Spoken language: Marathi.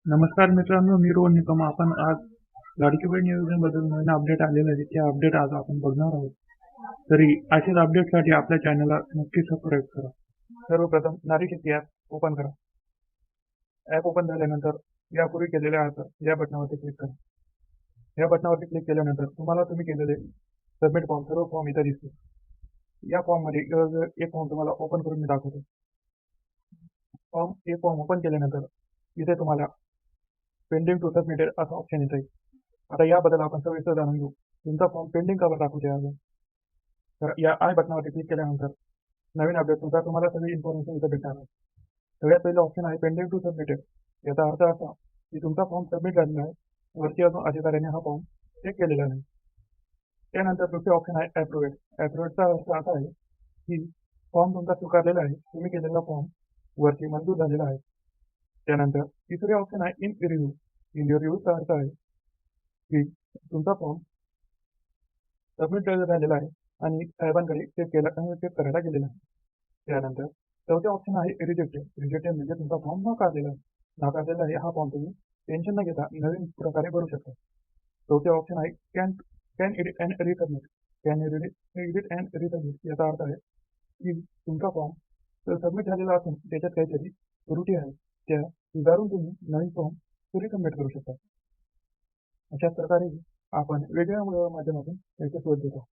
नमस्कार मित्रांनो, मी रोहन निकम. आपण आज लाडकी बहीण योजनेबद्दल नवीन अपडेट आलेलं आहे. ते अपडेट आज आपण बघणार आहोत. तरी अशाच अपडेटसाठी आपल्या चॅनलला नक्की सबस्क्राईब करा. सर्वप्रथम नारी शक्ती ॲप ओपन करा. ॲप ओपन झाल्यानंतर यापूर्वी केलेल्या या बटनावरती क्लिक करा. या बटनावरती क्लिक केल्यानंतर तुम्ही केलेले सबमिट फॉर्म सर्व फॉर्म इथे दिसतील. या फॉर्ममध्ये एक फॉर्म तुम्हाला ओपन करून मी दाखवतो. एक फॉर्म ओपन केल्यानंतर इथे तुम्हाला पेंडिंग टू सबमिटेड असा ऑप्शन येत आहे. आता याबद्दल आपण सविस्तर जाणून घेऊ. तुमचा फॉर्म पेंडिंग का दाखवते आहे. तर या आय बटनावरती क्लिक केल्यानंतर नवीन अपडेट तुम्हाला सगळी इन्फॉर्मेशन इथे भेटणार आहे. सगळ्यात पहिलं ऑप्शन आहे पेंडिंग टू सबमिटेड. याचा अर्थ असा की तुमचा फॉर्म सबमिट झालेला आहे, वरती अजून अधिकाऱ्याने हा फॉर्म चेक केलेला नाही. त्यानंतर दुसरे ऑप्शन आहे अप्रुव्हेड. अप्रुव्हेडचा अर्थ असा आहे की फॉर्म तुमचा स्वीकारलेला आहे, तुम्ही केलेला फॉर्म वरती मंजूर झालेला आहे. त्यानंतर तिसरे ऑप्शन आहे इन रिव्ह्यू. इन रिव्ह्यूचा अर्थ आहे की तुमचा फॉर्म सबमिट झालेला आहे आणि साहेबांकडे चेक करायला गेलेला आहे. त्यानंतर चौथे ऑप्शन आहे रिजेक्टेड. रिजेक्टेड म्हणजे तुमचा फॉर्म नाकारलेला आहे. हा फॉर्म तुम्ही टेन्शन न घेता नवीन प्रकारे भरू शकता. चौथे ऑप्शन आहे can can edit and resubmit. Can edit and resubmit याचा अर्थ आहे की तुमचा फॉर्म सबमिट झालेला असून त्याच्यात काहीतरी त्रुटी आहे, त्या सुधारून तुम्ही नवीन फॉर्म रिसबमिट करू शकता. अशाच प्रकारे आपण वेगवेगळ्या माध्यमातून त्याचे शोध देतो.